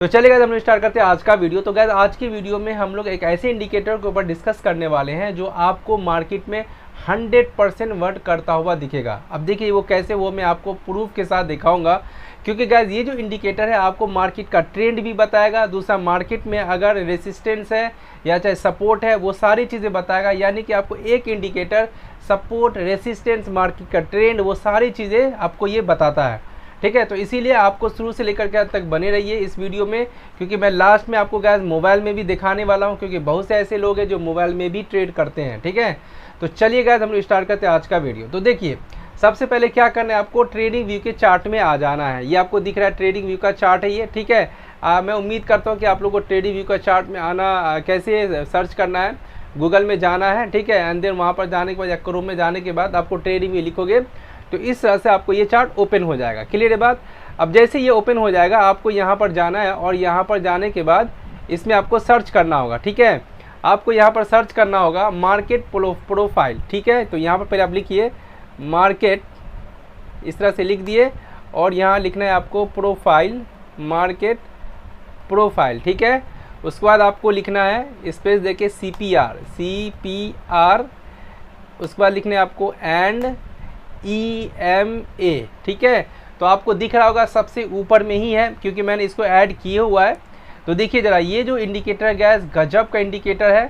तो चलिए गाइस, हम लोग स्टार्ट करते हैं आज का वीडियो। तो गाइस, आज की वीडियो में हम लोग एक ऐसे इंडिकेटर के ऊपर डिस्कस करने वाले हैं जो आपको मार्केट में 100% वर्क करता हुआ दिखेगा। अब देखिए वो कैसे, वो मैं आपको प्रूफ के साथ दिखाऊंगा। क्योंकि गाइस ये जो इंडिकेटर है आपको मार्केट का ट्रेंड भी बताएगा, दूसरा मार्केट में अगर रेसिस्टेंस है या चाहे सपोर्ट है वो सारी चीज़ें बताएगा। यानी कि आपको एक इंडिकेटर सपोर्ट, रेसिस्टेंस, मार्केट का ट्रेंड, वो सारी चीज़ें आपको ये बताता है। ठीक है, तो इसीलिए आपको शुरू से लेकर के अंत तक बने रहिए इस वीडियो में, क्योंकि मैं लास्ट में आपको गाइस मोबाइल में भी दिखाने वाला हूं, क्योंकि बहुत से ऐसे लोग हैं जो मोबाइल में भी ट्रेड करते हैं। ठीक है, तो चलिए गाइस हम लोग स्टार्ट करते हैं आज का वीडियो। तो देखिए सबसे पहले क्या करना है, आपको ट्रेडिंग व्यू के चार्ट में आ जाना है। ये आपको दिख रहा है ट्रेडिंग व्यू का चार्ट है ये। ठीक है, मैं उम्मीद करता हूँ कि आप लोगों को ट्रेडिंग व्यू का चार्ट में आना कैसे सर्च करना है, गूगल में जाना है। ठीक है, एंड देन वहाँ पर जाने के बाद या क्रोम में जाने के बाद आपको ट्रेडिंग व्यू लिखोगे तो इस तरह से आपको ये चार्ट ओपन हो जाएगा। क्लियर है बात। अब जैसे ये ओपन हो जाएगा आपको यहाँ पर जाना है और यहाँ पर जाने के बाद इसमें आपको सर्च करना होगा। ठीक है, आपको यहाँ पर सर्च करना होगा मार्केट प्रोफाइल। ठीक है, तो यहाँ पर पहले आप लिखिए मार्केट, इस तरह से लिख दिए और यहाँ लिखना है आपको प्रोफाइल, मार्केट प्रोफाइल। ठीक है, उसके बाद आपको लिखना है स्पेस देके CPR, उसके बाद लिखना है आपको एंड EMA। ठीक है, तो आपको दिख रहा होगा सबसे ऊपर में ही है क्योंकि मैंने इसको ऐड किए हुआ है। तो देखिए ज़रा, ये जो इंडिकेटर है गैस गजब का इंडिकेटर है।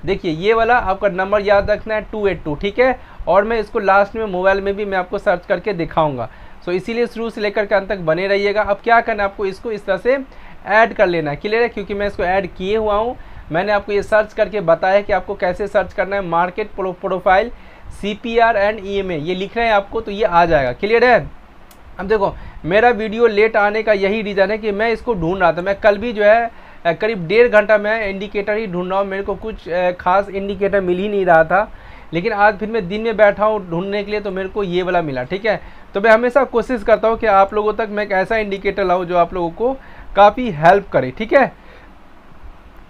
देखिए ये वाला आपका नंबर याद रखना है 282। ठीक है, और मैं इसको लास्ट में मोबाइल में भी मैं आपको सर्च करके दिखाऊंगा। सो इसीलिए शुरू से लेकर के अंत तक बने रहिएगा। अब क्या करना है, आपको इसको इस तरह से ऐड कर लेना है। क्लियर है, क्योंकि मैं इसको ऐड किए हुआ हूँ, मैंने आपको ये सर्च करके बताया कि आपको कैसे सर्च करना है। Market profile CPR and EMA ये लिख रहे हैं आपको, तो ये आ जाएगा। क्लियर है। अब देखो मेरा वीडियो लेट आने का यही रीज़न है कि मैं इसको ढूंढ रहा था। मैं कल भी जो है करीब 1.5 घंटा मैं इंडिकेटर ही ढूंढ रहा हूँ, मेरे को कुछ खास इंडिकेटर मिल ही नहीं रहा था। लेकिन आज फिर मैं दिन में बैठा हूँ ढूंढने के लिए, तो मेरे को ये वाला मिला। ठीक है, तो मैं हमेशा कोशिश करता हूँ कि आप लोगों तक मैं एक ऐसा इंडिकेटर लाऊँ जो आप लोगों को काफ़ी हेल्प करे। ठीक है,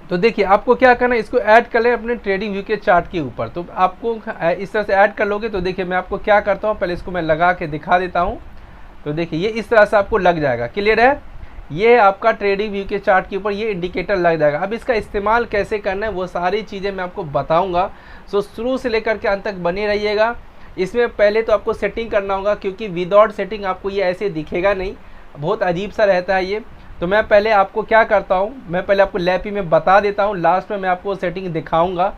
तो देखिए आपको क्या करना है, इसको ऐड कर लें अपने ट्रेडिंग व्यू के चार्ट के ऊपर। तो आपको इस तरह से ऐड कर लोगे तो देखिए मैं आपको क्या करता हूँ, पहले इसको मैं लगा के दिखा देता हूँ। तो देखिए ये इस तरह से आपको लग जाएगा। क्लियर है, ये आपका ट्रेडिंग व्यू के चार्ट के ऊपर ये इंडिकेटर लग जाएगा। अब इसका इस्तेमाल कैसे करना है वो सारी चीज़ें मैं आपको बताऊँगा। सो शुरू से लेकर के अंत तक बने रहिएगा। इसमें पहले तो आपको सेटिंग करना होगा, क्योंकि विदाउट सेटिंग आपको ये ऐसे दिखेगा नहीं, बहुत अजीब सा रहता है ये। तो मैं पहले आपको क्या करता हूँ, मैं पहले आपको लैपी में बता देता हूँ, लास्ट में मैं आपको सेटिंग दिखाऊंगा।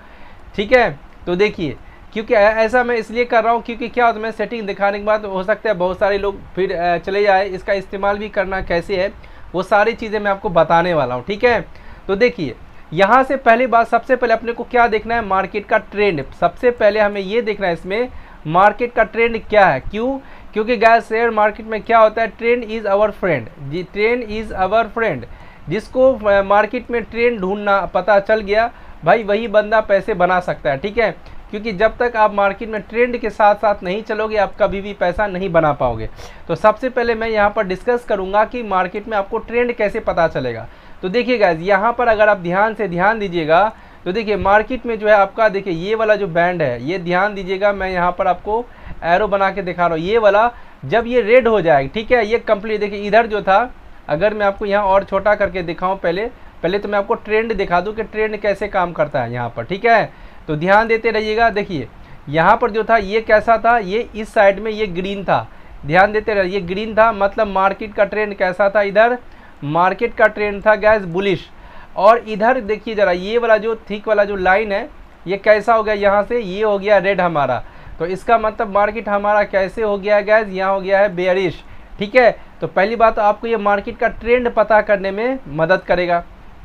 ठीक है, तो देखिए क्योंकि ऐसा मैं इसलिए कर रहा हूँ क्योंकि क्या होता है, मैं सेटिंग दिखाने के बाद हो सकता है बहुत सारे लोग फिर चले जाए। इसका इस्तेमाल भी करना कैसे है वो सारी चीज़ें मैं आपको बताने वाला हूँ। ठीक है, तो देखिए यहाँ से पहली बात, सबसे पहले अपने को क्या देखना है, मार्केट का ट्रेंड। सबसे पहले हमें ये देखना है इसमें मार्केट का ट्रेंड क्या है। क्यों? क्योंकि गैस शेयर मार्केट में क्या होता है, ट्रेंड इज़ आवर फ्रेंड। जी, ट्रेंड इज़ आवर फ्रेंड। जिसको मार्केट में ट्रेंड ढूंढना पता चल गया भाई, वही बंदा पैसे बना सकता है। ठीक है, क्योंकि जब तक आप मार्केट में ट्रेंड के साथ साथ नहीं चलोगे आप कभी भी पैसा नहीं बना पाओगे। तो सबसे पहले मैं यहाँ पर डिस्कस करूँगा कि मार्केट में आपको ट्रेंड कैसे पता चलेगा। तो देखिए गाइस, यहाँ पर अगर आप ध्यान दीजिएगा तो देखिए मार्केट में जो है आपका, देखिए ये वाला जो बैंड है, ये ध्यान दीजिएगा, मैं यहाँ पर आपको एरो बना के दिखा रहा हूँ। ये वाला जब ये रेड हो जाएगा, ठीक है, ये कंप्लीट, देखिए इधर जो था, अगर मैं आपको यहाँ और छोटा करके दिखाऊँ, पहले तो मैं आपको ट्रेंड दिखा दूँ कि ट्रेंड कैसे काम करता है यहाँ पर। ठीक है, तो ध्यान देते रहिएगा। देखिए यहाँ पर जो था ये कैसा था, ये इस साइड में ये ग्रीन था, ध्यान देते रहिए, ये ग्रीन था, मतलब मार्केट का ट्रेंड कैसा था, इधर मार्केट का ट्रेंड था गैस बुलिश। और इधर देखिए ज़रा, ये वाला जो थिक वाला जो लाइन है ये कैसा हो गया, यहाँ से ये हो गया रेड हमारा। तो इसका मतलब मार्केट हमारा कैसे हो गया गैस, यहाँ हो गया है बेयरिश। ठीक है, तो पहली बात तो आपको ये मार्केट का ट्रेंड पता करने में मदद करेगा।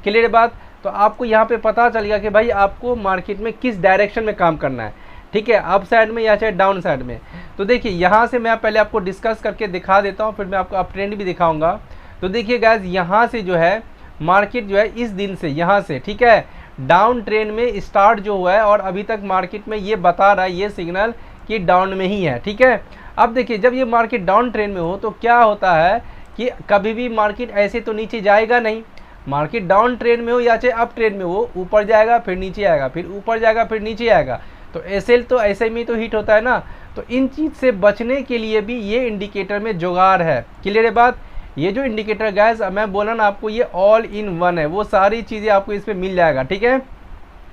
क्लियर बात, तो आपको यहाँ पे पता चलेगा कि भाई आपको मार्केट में किस डायरेक्शन में काम करना है। ठीक है, अप साइड में या चाहे डाउन साइड में। तो देखिए यहाँ से मैं पहले आपको डिस्कस करके दिखा देता हूँ, फिर मैं आपको अप ट्रेंड भी दिखाऊंगा। तो देखिए गाइस, यहाँ से जो है मार्केट जो है इस दिन से यहाँ से, ठीक है, डाउन ट्रेंड में स्टार्ट जो हुआ है और अभी तक मार्केट में ये बता रहा है ये सिग्नल कि डाउन में ही है। ठीक है, अब देखिए जब ये मार्केट डाउन ट्रेंड में हो तो क्या होता है कि कभी भी मार्केट ऐसे तो नीचे जाएगा नहीं। मार्केट डाउन ट्रेंड में हो या चाहे अप ट्रेंड में हो, ऊपर जाएगा फिर नीचे आएगा, फिर ऊपर जाएगा फिर नीचे आएगा। तो एसएल तो ऐसे में तो हिट होता है ना। तो इन चीज़ से बचने के लिए भी ये इंडिकेटर में जुगाड़ है। क्लियर है बात, ये जो इंडिकेटर गाइस मैं बोला ना आपको, ये ऑल इन वन है, वो सारी चीज़ें आपको इसमें मिल जाएगा, ठीक है।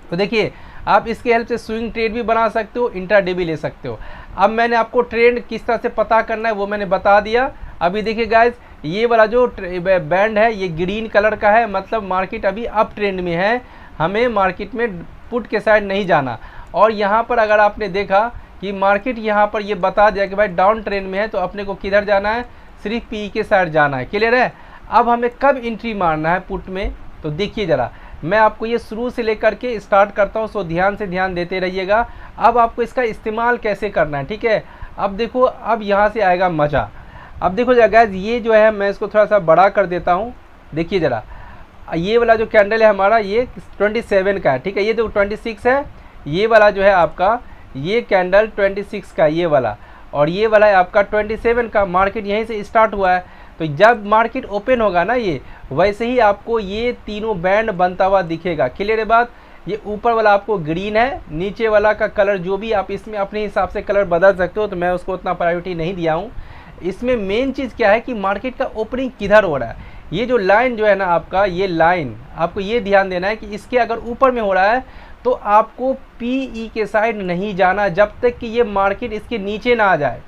तो देखिए आप इसके हेल्प से स्विंग ट्रेड भी बना सकते हो, इंट्राडे भी ले सकते हो। अब मैंने आपको ट्रेंड किस तरह से पता करना है वो मैंने बता दिया। अभी देखिए गाइस, ये वाला जो बैंड है ये ग्रीन कलर का है, मतलब मार्केट अभी अप ट्रेंड में है, हमें मार्केट में पुट के साइड नहीं जाना। और यहाँ पर अगर आपने देखा कि मार्केट यहाँ पर ये बता दिया कि भाई डाउन ट्रेंड में है, तो अपने को किधर जाना है, सिर्फ पी के साइड जाना है। क्लियर है। अब हमें कब एंट्री मारना है पुट में, तो देखिए ज़रा मैं आपको ये शुरू से लेकर के स्टार्ट करता हूँ, सो ध्यान से ध्यान देते रहिएगा। अब आपको इसका इस्तेमाल कैसे करना है, ठीक है। अब देखो, अब यहाँ से आएगा मज़ा। अब देखो गाइस, ये जो है मैं इसको थोड़ा सा बड़ा कर देता हूँ। देखिए ज़रा, ये वाला जो कैंडल है हमारा ये 27 का है, ठीक है। ये जो 26 है, ये वाला जो है आपका ये कैंडल 26 का ये वाला, और ये वाला है आपका 27 का। मार्केट यहीं से स्टार्ट हुआ है, तो जब मार्केट ओपन होगा ना, ये वैसे ही आपको ये तीनों बैंड बनता हुआ दिखेगा। क्लियर है बात। ये ऊपर वाला आपको ग्रीन है, नीचे वाला का कलर जो भी आप इसमें अपने हिसाब से कलर बदल सकते हो, तो मैं उसको उतना प्रायोरिटी नहीं दिया हूँ। इसमें मेन चीज़ क्या है कि मार्केट का ओपनिंग किधर हो रहा है। ये जो लाइन जो है ना आपका, ये लाइन आपको ये ध्यान देना है कि इसके अगर ऊपर में हो रहा है तो आपको पीई के साइड नहीं जाना जब तक कि ये मार्केट इसके नीचे ना आ जाए।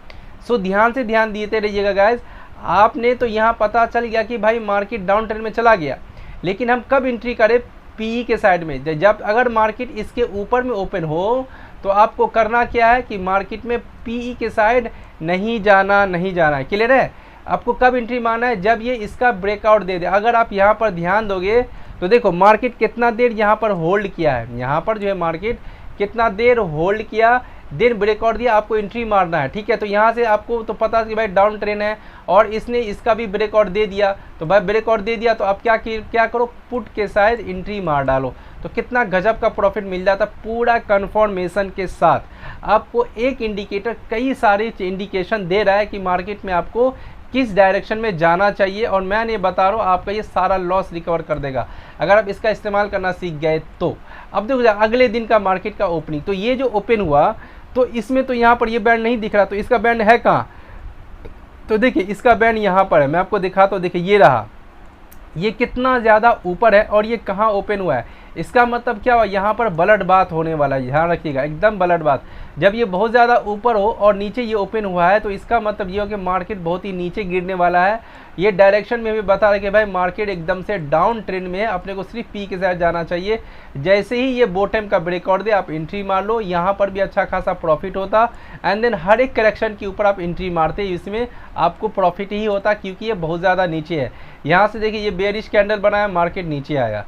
सो ध्यान से ध्यान देते रहिएगा गाइज। आपने तो यहाँ पता चल गया कि भाई मार्केट डाउन ट्रेंड में चला गया, लेकिन हम कब एंट्री करें, पीई के साइड में। जब अगर मार्केट इसके ऊपर में ओपन हो तो आपको करना क्या है कि मार्केट में पीई के साइड नहीं जाना है। क्लियर है। आपको कब एंट्री मारना है, जब ये इसका ब्रेकआउट दे दे। अगर आप यहाँ पर ध्यान दोगे तो देखो मार्केट कितना देर यहाँ पर होल्ड किया है, यहाँ पर जो है मार्केट कितना देर होल्ड किया, देन ब्रेकआउट दिया, आपको एंट्री मारना है, ठीक है। तो यहाँ से आपको तो पता कि भाई डाउन ट्रेंड है और इसने इसका भी ब्रेकआउट दे दिया, तो भाई ब्रेकआउट दे दिया तो आप क्या करो, पुट के साइड एंट्री मार डालो, तो कितना गजब का प्रॉफिट मिल जाता पूरा कन्फर्मेशन के साथ। आपको एक इंडिकेटर कई सारे इंडिकेशन दे रहा है कि मार्केट में आपको किस डायरेक्शन में जाना चाहिए, और मैं ये बता रहा हूँ आपका ये सारा लॉस रिकवर कर देगा अगर आप इसका इस्तेमाल करना सीख गए तो। अब देखो अगले दिन का मार्केट का ओपनिंग, तो ये जो ओपन हुआ तो इसमें तो यहाँ पर ये बैंड नहीं दिख रहा, तो इसका बैंड है कहाँ, तो देखिए इसका बैंड यहाँ पर है, मैं आपको दिखाता हूँ। देखिए ये रहा, ये कितना ज़्यादा ऊपर है और ये कहाँ ओपन हुआ है। इसका मतलब क्या हुआ, यहाँ पर ब्लड बात होने वाला है, ध्यान रखिएगा एकदम ब्लड बात। जब ये बहुत ज़्यादा ऊपर हो और नीचे ये ओपन हुआ है तो इसका मतलब ये हो कि मार्केट बहुत ही नीचे गिरने वाला है। ये डायरेक्शन में भी बता रहा है कि भाई मार्केट एकदम से डाउन ट्रेंड में है, अपने को सिर्फ पी के साथ जाना चाहिए। जैसे ही ये बॉटम का ब्रेकआउट दे आप एंट्री मार लो, यहाँ पर भी अच्छा खासा प्रॉफिट होता, एंड देन हर एक करेक्शन के ऊपर आप एंट्री मारते, इसमें आपको प्रॉफिट ही होता क्योंकि ये बहुत ज़्यादा नीचे है। यहाँ से देखिए ये बेरिश कैंडल बनाया, मार्केट नीचे आया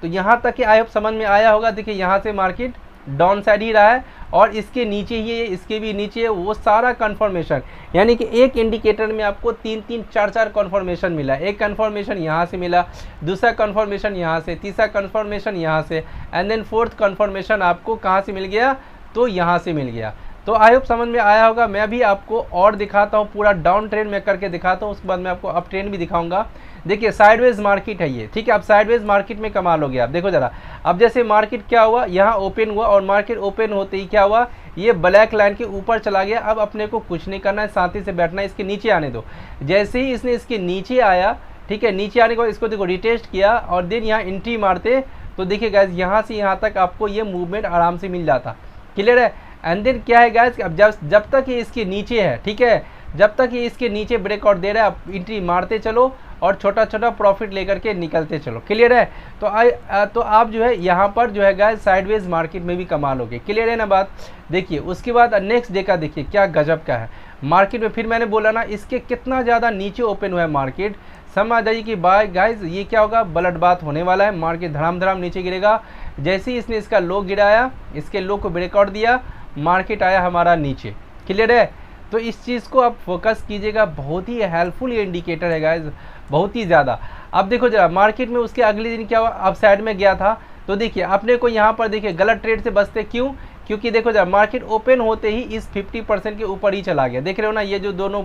तो यहाँ तक कि आई होप समझ में आया होगा। देखिए यहाँ से मार्केट डाउन साइड ही रहा है और इसके नीचे ही है, इसके भी नीचे है, वो सारा कंफर्मेशन, यानी कि एक इंडिकेटर में आपको 3-3, 4-4 कंफर्मेशन मिला। एक कंफर्मेशन यहाँ से मिला, दूसरा कंफर्मेशन यहाँ से, तीसरा कंफर्मेशन यहाँ से, एंड देन फोर्थ कंफर्मेशन आपको कहाँ से मिल गया, तो यहाँ से मिल गया। तो आई होप समझ में आया होगा। मैं भी आपको और दिखाता हूँ, पूरा डाउन ट्रेंड में करके दिखाता हूँ, उसके बाद मैं आपको अप ट्रेंड भी दिखाऊंगा। देखिए साइडवेज मार्केट है ये, ठीक है। आप साइडवेज मार्केट में कमा लोगे आप। देखो जरा, अब जैसे मार्केट क्या हुआ, यहाँ ओपन हुआ और मार्केट ओपन होते ही क्या हुआ, ये ब्लैक लाइन के ऊपर चला गया। अब अपने को कुछ नहीं करना है, शांति से बैठना है, इसके नीचे आने दो। जैसे ही इसने इसके नीचे आया, ठीक है, नीचे आने के बाद इसको देखो रिटेस्ट किया और देन यहाँ एंट्री मारते, तो देखिए गाइस यहाँ से यहाँ तक आपको ये मूवमेंट आराम से मिल जाता। क्लियर है। एंड देन क्या है गाइस, अब जब तक ये इसके नीचे है, ठीक है, जब तक ये इसके नीचे ब्रेकआउट दे रहा है, आप एंट्री मारते चलो और छोटा छोटा प्रॉफिट लेकर के निकलते चलो। क्लियर है। तो आप जो है यहाँ पर जो है गाइस साइडवेज मार्केट में भी कमा लोगे। क्लियर है ना बात। देखिए उसके बाद नेक्स्ट डे का देखिए क्या गजब का है मार्केट में। फिर मैंने बोला ना इसके कितना ज़्यादा नीचे ओपन हुआ है मार्केट, समझ जाइए कि बाय गाइस ये क्या होगा, ब्लड बात होने वाला है। मार्केट धड़ाम धड़ाम नीचे गिरेगा। जैसे ही इसने इसका लो गिराया, इसके लो को ब्रेकआउट दिया, मार्केट आया हमारा नीचे। क्लियर है। तो इस चीज़ को आप फोकस कीजिएगा, बहुत ही हेल्पफुल ये इंडिकेटर है गाइस, बहुत ही ज़्यादा। अब देखो जरा मार्केट में उसके अगले दिन क्या हुआ, अप साइड में गया था, तो देखिए अपने को यहाँ पर देखिए गलत ट्रेड से बचते क्यों, क्योंकि देखो जरा मार्केट ओपन होते ही इस 50% के ऊपर ही चला गया। देख रहे हो ना, ये जो दोनों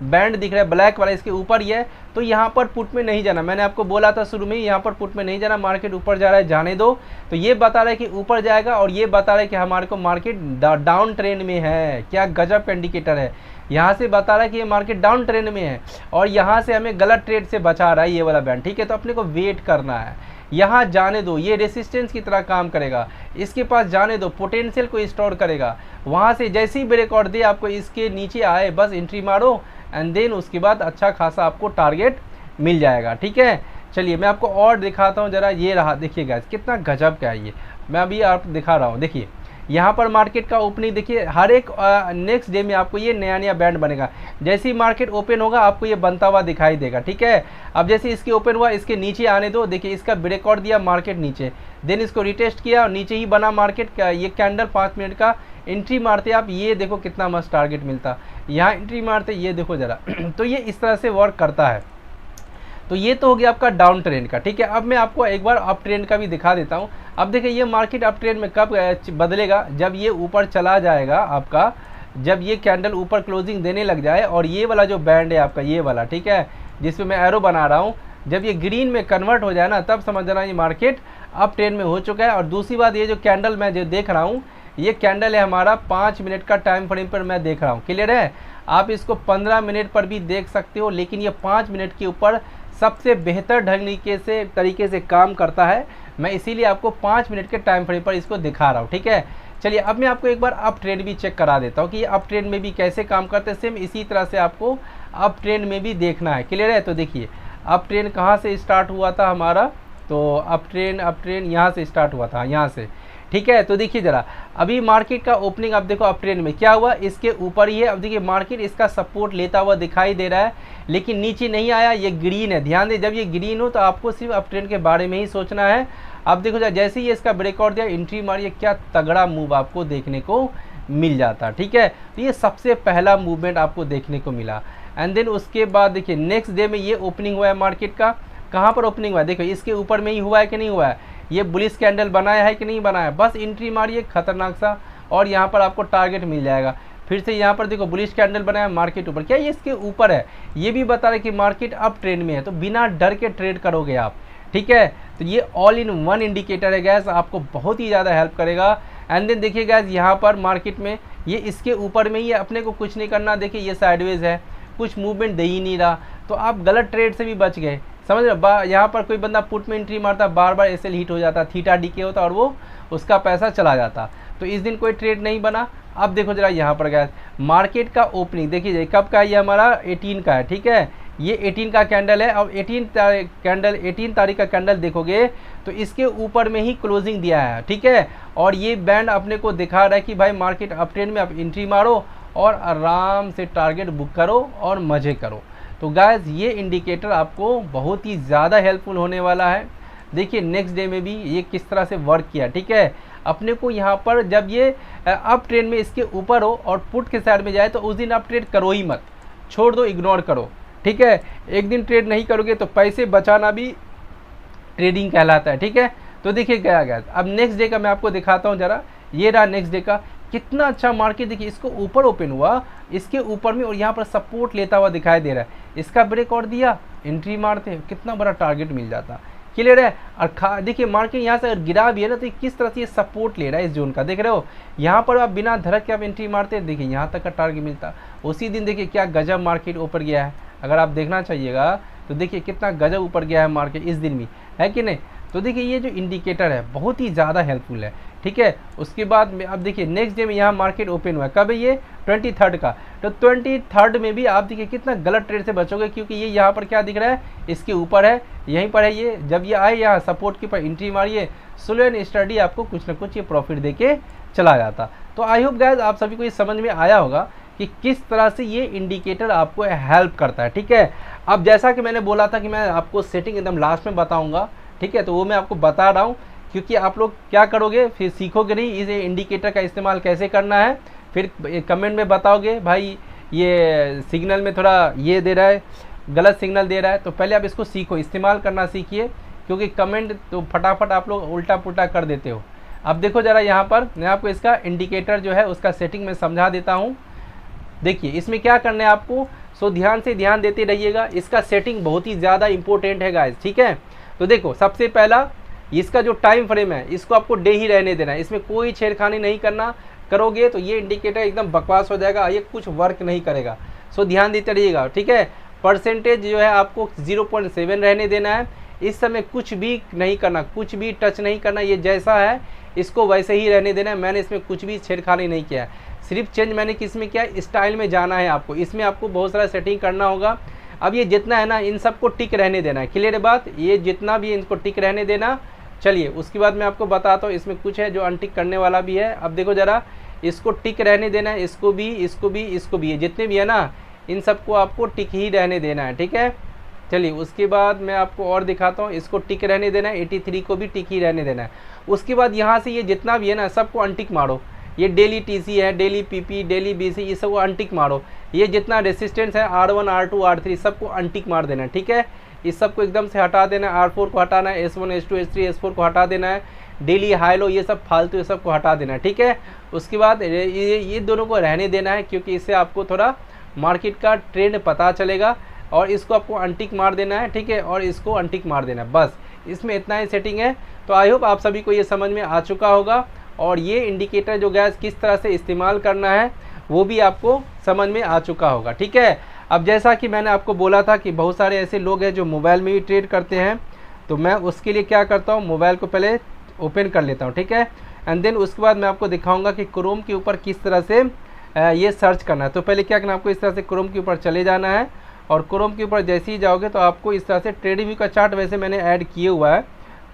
बैंड दिख रहा है ब्लैक वाला इसके ऊपर ही है, तो यहाँ पर पुट में नहीं जाना। मैंने आपको बोला था शुरू में ही, यहाँ पर पुट में नहीं जाना, मार्केट ऊपर जा रहा है जाने दो। तो ये बता रहा है कि ऊपर जाएगा और ये बता रहा है कि हमारे को मार्केट डाउन ट्रेंड में है। क्या गजब का इंडिकेटर है, यहाँ से बता रहा है कि ये मार्केट डाउन ट्रेंड में है और यहाँ से हमें गलत ट्रेड से बचा रहा है ये वाला बैंड। ठीक है, तो अपने को वेट करना है, यहाँ जाने दो, ये रेसिस्टेंस की तरह काम करेगा, इसके पास जाने दो, पोटेंशियल को स्टोर करेगा। वहाँ से जैसे ही ब्रेकआउट दे आपको इसके नीचे आए बस एंट्री मारो एंड देन उसके बाद अच्छा खासा आपको टारगेट मिल जाएगा। ठीक है, चलिए मैं आपको और दिखाता हूँ जरा। ये रहा, देखिएगा कितना गजब का है ये, मैं अभी आप दिखा रहा हूँ। देखिए यहाँ पर मार्केट का ओपनिंग देखिए, हर एक नेक्स्ट डे में आपको ये नया नया बैंड बनेगा। जैसे ही मार्केट ओपन होगा आपको ये बनता हुआ दिखाई देगा। ठीक है, अब जैसे इसके ओपन हुआ इसके नीचे आने दो, देखिए इसका ब्रेकआउट दिया मार्केट नीचे, देन इसको रिटेस्ट किया और नीचे ही बना मार्केट का ये कैंडल 5 मिनट का। एंट्री मारते आप, ये देखो कितना मस्त टारगेट मिलता, यहाँ एंट्री मारते ये देखो ज़रा तो ये इस तरह से वर्क करता है। तो ये तो हो गया आपका डाउन ट्रेंड का। ठीक है, अब मैं आपको एक बार अप ट्रेंड का भी दिखा देता हूँ। अब देखिए ये मार्केट अप ट्रेंड में कब बदलेगा, जब ये ऊपर चला जाएगा आपका, जब ये कैंडल ऊपर क्लोजिंग देने लग जाए और ये वाला जो बैंड है आपका ये वाला, ठीक है, जिसमें मैं एरो बना रहा हूँ, जब ये ग्रीन में कन्वर्ट हो जाए ना तब समझ जाना ये मार्केट अप ट्रेंड में हो चुका है। और दूसरी बात ये जो कैंडल मैं जो देख रहा हूँ ये कैंडल है हमारा 5 मिनट का टाइम फ्रेम पर मैं देख रहा हूँ। क्लियर है, आप इसको 15 मिनट पर भी देख सकते हो, लेकिन ये 5 मिनट के ऊपर सबसे बेहतर तरीके से काम करता है। मैं इसीलिए आपको 5 मिनट के टाइम फ्रेम पर इसको दिखा रहा हूँ। ठीक है, चलिए अब मैं आपको एक बार अप ट्रेंड भी चेक करा देता हूँ कि ये अप ट्रेंड में भी कैसे काम करते हैं। सेम इसी तरह से आपको अप ट्रेंड में भी देखना है। क्लियर है, तो देखिए अप ट्रेंड कहाँ से स्टार्ट हुआ था हमारा, तो अप ट्रेंड यहाँ से स्टार्ट हुआ था, यहाँ से। ठीक है, तो देखिए ज़रा अभी मार्केट का ओपनिंग आप देखो अप ट्रेंड में क्या हुआ, इसके ऊपर ही है। अब देखिए मार्केट इसका सपोर्ट लेता हुआ दिखाई दे रहा है, लेकिन नीचे नहीं आया, ये ग्रीन है। ध्यान दें, जब ये ग्रीन हो तो आपको सिर्फ अप ट्रेंड के बारे में ही सोचना है। अब देखो जैसे ही इसका ब्रेकआउट दिया, एंट्री मारिए, क्या तगड़ा मूव आपको देखने को मिल जाता। ठीक है, तो ये सबसे पहला मूवमेंट आपको देखने को मिला। एंड देन उसके बाद देखिए नेक्स्ट डे में ये ओपनिंग हुआ है मार्केट का, कहाँ पर ओपनिंग हुआ है, देखो इसके ऊपर में ही हुआ है कि नहीं हुआ है, ये बुलिश कैंडल बनाया है कि नहीं बनाया, बस एंट्री मारिए खतरनाक सा और यहाँ पर आपको टारगेट मिल जाएगा। फिर से यहाँ पर देखो बुलिश कैंडल बनाया मार्केट ऊपर, क्या ये इसके ऊपर है, ये भी बता रहे कि मार्केट अप ट्रेंड में है, तो बिना डर के ट्रेड करोगे आप। ठीक है, तो ये ऑल इन वन इंडिकेटर है गैस, आपको बहुत ही ज़्यादा हेल्प करेगा। एंड देन देखिए गैस यहाँ पर मार्केट में ये इसके ऊपर में ही है, अपने को कुछ नहीं करना। देखिए ये साइडवेज है, कुछ मूवमेंट दे ही नहीं रहा, तो आप गलत ट्रेड से भी बच गए। समझ रहे, यहाँ पर कोई बंदा पुट में एंट्री मारता, बार बार एसएल हिट हो जाता, थीटा डीके होता और वो उसका पैसा चला जाता। तो इस दिन कोई ट्रेड नहीं बना। अब देखो जरा यहाँ पर गैस मार्केट का ओपनिंग देखिए कब का है, ये हमारा 18 का है। ठीक है, ये 18 का कैंडल है और 18 तारीख का कैंडल देखोगे तो इसके ऊपर में ही क्लोजिंग दिया है। ठीक है, और ये बैंड अपने को दिखा रहा है कि भाई मार्केट अप ट्रेंड में आप एंट्री मारो और आराम से टारगेट बुक करो और मज़े करो। तो गाइस ये इंडिकेटर आपको बहुत ही ज़्यादा हेल्पफुल होने वाला है। देखिए नेक्स्ट डे में भी ये किस तरह से वर्क किया। ठीक है, अपने को यहाँ पर जब ये अप ट्रेंड में इसके ऊपर हो और पुट के साइड में जाए तो उस दिन आप ट्रेड करो ही मत, छोड़ दो, इग्नोर करो। ठीक है, एक दिन ट्रेड नहीं करोगे तो पैसे बचाना भी ट्रेडिंग कहलाता है। ठीक है, तो देखिए क्या गया। अब नेक्स्ट डे का मैं आपको दिखाता हूँ जरा, ये रहा नेक्स्ट डे का, कितना अच्छा मार्केट। देखिए इसको ऊपर ओपन हुआ, इसके ऊपर में और यहाँ पर सपोर्ट लेता हुआ दिखाई दे रहा है, इसका ब्रेकआउट दिया, एंट्री मारते हैं, कितना बड़ा टारगेट मिल जाता। क्लियर है, और देखिए मार्केट यहाँ से अगर गिरा भी है ना तो किस तरह से ये सपोर्ट ले रहा है इस जोन का, देख रहे हो। यहाँ पर आप बिना धड़क के आप एंट्री मारते हैं, देखिए यहाँ तक का टारगेट मिलता। उसी दिन देखिए क्या गजब मार्केट ऊपर गया है, अगर आप देखना चाहिएगा तो देखिए कितना गजब ऊपर गया है मार्केट इस दिन भी, है कि नहीं। तो देखिए ये जो इंडिकेटर है बहुत ही ज़्यादा हेल्पफुल है। ठीक है, उसके बाद में अब देखिए नेक्स्ट डे में यहाँ मार्केट ओपन हुआ है, कब है ये 23 का, तो 23 में भी आप देखिए कितना गलत ट्रेड से बचोगे, क्योंकि ये यहाँ पर क्या दिख रहा है, इसके ऊपर है, यहीं पर है ये। जब ये आए यहाँ सपोर्ट के ऊपर एंट्री मारिए, स्लो एंड स्टडी आपको कुछ ना कुछ ये प्रॉफिट दे के चला जाता। तो आई होप गाइस आप सभी को ये समझ में आया होगा कि किस तरह से ये इंडिकेटर आपको हेल्प करता है। ठीक है, अब जैसा कि मैंने बोला था कि मैं आपको सेटिंग एकदम लास्ट में बताऊँगा। ठीक है, तो वो मैं आपको बता रहा हूँ, क्योंकि आप लोग क्या करोगे फिर सीखोगे नहीं इस इंडिकेटर का इस्तेमाल कैसे करना है, फिर कमेंट में बताओगे भाई ये सिग्नल में थोड़ा ये दे रहा है, गलत सिग्नल दे रहा है। तो पहले आप इसको सीखो, इस्तेमाल करना सीखिए, क्योंकि कमेंट तो फटाफट आप लोग उल्टा पुल्टा कर देते हो। अब देखो ज़रा यहाँ पर मैं आपको इसका इंडिकेटर जो है उसका सेटिंग में समझा देता हूँ। देखिए इसमें क्या करना है आपको, सो ध्यान देते रहिएगा, इसका सेटिंग बहुत ही ज़्यादा इंपॉर्टेंट है गाइस, ठीक है। तो देखो सबसे पहला इसका जो टाइम फ्रेम है इसको आपको डे ही रहने देना है, इसमें कोई छेड़खानी नहीं करना, करोगे तो ये इंडिकेटर एकदम बकवास हो जाएगा, ये कुछ वर्क नहीं करेगा। सो ध्यान देते रहिएगा, ठीक है। परसेंटेज जो है आपको 0.7 रहने देना है, इस समय कुछ भी नहीं करना, कुछ भी टच नहीं करना, ये जैसा है इसको वैसे ही रहने देना है। मैंने इसमें कुछ भी छेड़खानी नहीं किया है, सिर्फ चेंज मैंने किस में किया, स्टाइल में जाना है आपको, इसमें आपको बहुत सारा सेटिंग करना होगा। अब ये जितना है ना इन सबको टिक रहने देना है, क्लियर है बात, ये जितना भी इनको टिक रहने देना। चलिए उसके बाद मैं आपको बताता हूँ इसमें कुछ है जो अनटिक करने वाला भी है। अब देखो ज़रा, इसको टिक रहने देना है, इसको भी, इसको भी, इसको भी, ये जितने भी है ना इन सबको आपको टिक ही रहने देना है, ठीक है। चलिए उसके बाद मैं आपको और दिखाता हूँ, इसको टिक रहने देना है, 83 को भी टिक ही रहने देना है। उसके बाद यहाँ से ये जितना भी है ना सबको अनटिक मारो, ये डेली टीसी है, डेली पीपी, डेली बीसी, ये सबको अनटिक मारो। ये जितना रेसिस्टेंस है R1 R2 R3 सबको अनटिक मार देना है, ठीक है। इस सबको एकदम से हटा देना है, R4 को हटाना है, S1 S2 S3 S4 को हटा देना है, डेली हाई लो ये सब फालतू ये सब को हटा देना है, ठीक है। उसके बाद ये दोनों को रहने देना है, क्योंकि इससे आपको थोड़ा मार्केट का ट्रेंड पता चलेगा। और इसको आपको अनटिक मार देना है, ठीक है, और इसको अनटिक मार देना है, बस इसमें इतना ही सेटिंग है। तो आई होप आप सभी को ये समझ में आ चुका होगा, और ये इंडिकेटर जो गैस किस तरह से इस्तेमाल करना है वो भी आपको समझ में आ चुका होगा, ठीक है। अब जैसा कि मैंने आपको बोला था कि बहुत सारे ऐसे लोग हैं जो मोबाइल में भी ट्रेड करते हैं, तो मैं उसके लिए क्या करता हूँ, मोबाइल को पहले ओपन कर लेता हूँ, ठीक है, एंड देन उसके बाद मैं आपको दिखाऊंगा कि क्रोम के ऊपर किस तरह से ये सर्च करना है। तो पहले क्या करना है, आपको इस तरह से क्रोम के ऊपर चले जाना है, और क्रोम के ऊपर जैसे ही जाओगे तो आपको इस तरह से ट्रेडिंग व्यू का चार्ट वैसे मैंने ऐड किए हुआ है,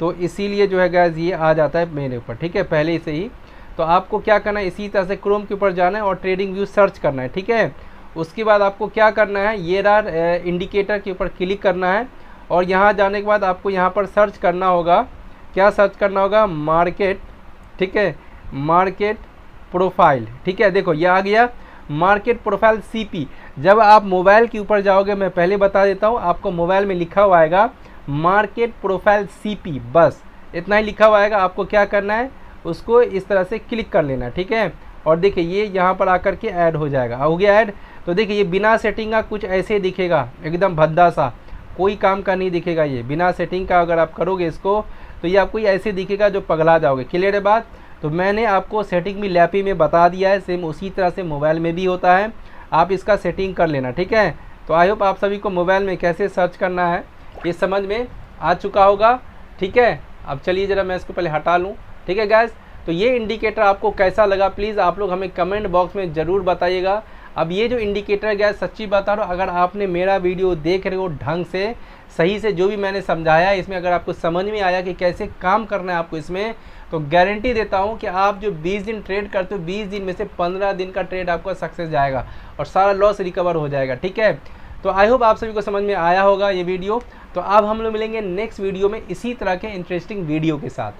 तो इसीलिए जो है गाइस ये आ जाता है मेरे ऊपर, ठीक है, पहले से ही। तो आपको क्या करना है, इसी तरह से क्रोम के ऊपर जाना है और ट्रेडिंग व्यू सर्च करना है, ठीक है। उसके बाद आपको क्या करना है, ये रहा इंडिकेटर के ऊपर क्लिक करना है, और यहाँ जाने के बाद आपको यहाँ पर सर्च करना होगा, क्या सर्च करना होगा, मार्केट, ठीक है, मार्केट प्रोफाइल, ठीक है। देखो ये आ गया मार्केट प्रोफाइल CP। जब आप मोबाइल के ऊपर जाओगे, मैं पहले बता देता हूँ, आपको मोबाइल में लिखा हुआ आएगा मार्केट प्रोफाइल CP, बस इतना ही लिखा हुआ आएगा। आपको क्या करना है, उसको इस तरह से क्लिक कर लेना, ठीक है। और देखिए ये यहाँ पर आकर के ऐड हो जाएगा, हो गया ऐड। तो देखिए ये बिना सेटिंग का कुछ ऐसे दिखेगा, एकदम भद्दा सा, कोई काम का नहीं दिखेगा। ये बिना सेटिंग का अगर आप करोगे इसको तो ये आपको ऐसे दिखेगा जो पगला जाओगे, क्लियर है बात। तो मैंने आपको सेटिंग भी लैपी में बता दिया है, सेम उसी तरह से मोबाइल में भी होता है, आप इसका सेटिंग कर लेना, ठीक है। तो आई होप आप सभी को मोबाइल में कैसे सर्च करना है ये समझ में आ चुका होगा, ठीक है। अब चलिए ज़रा मैं इसको पहले हटा लूँ, ठीक है गैस। तो ये इंडिकेटर आपको कैसा लगा प्लीज़ आप लोग हमें कमेंट बॉक्स में ज़रूर बताइएगा। अब ये जो इंडिकेटर गैस सच्ची बता रहा हूँ, अगर आपने मेरा वीडियो देख रहे हो ढंग से सही से, जो भी मैंने समझाया इसमें अगर आपको समझ में आया कि कैसे काम करना है आपको इसमें, तो गारंटी देता हूँ कि आप जो 20 दिन ट्रेड करते हो 20 दिन में से 15 दिन का ट्रेड आपका सक्सेस जाएगा और सारा लॉस रिकवर हो जाएगा, ठीक है। तो आई होप आप सभी को समझ में आया होगा ये वीडियो। तो अब हम लोग मिलेंगे नेक्स्ट वीडियो में इसी तरह के इंटरेस्टिंग वीडियो के साथ।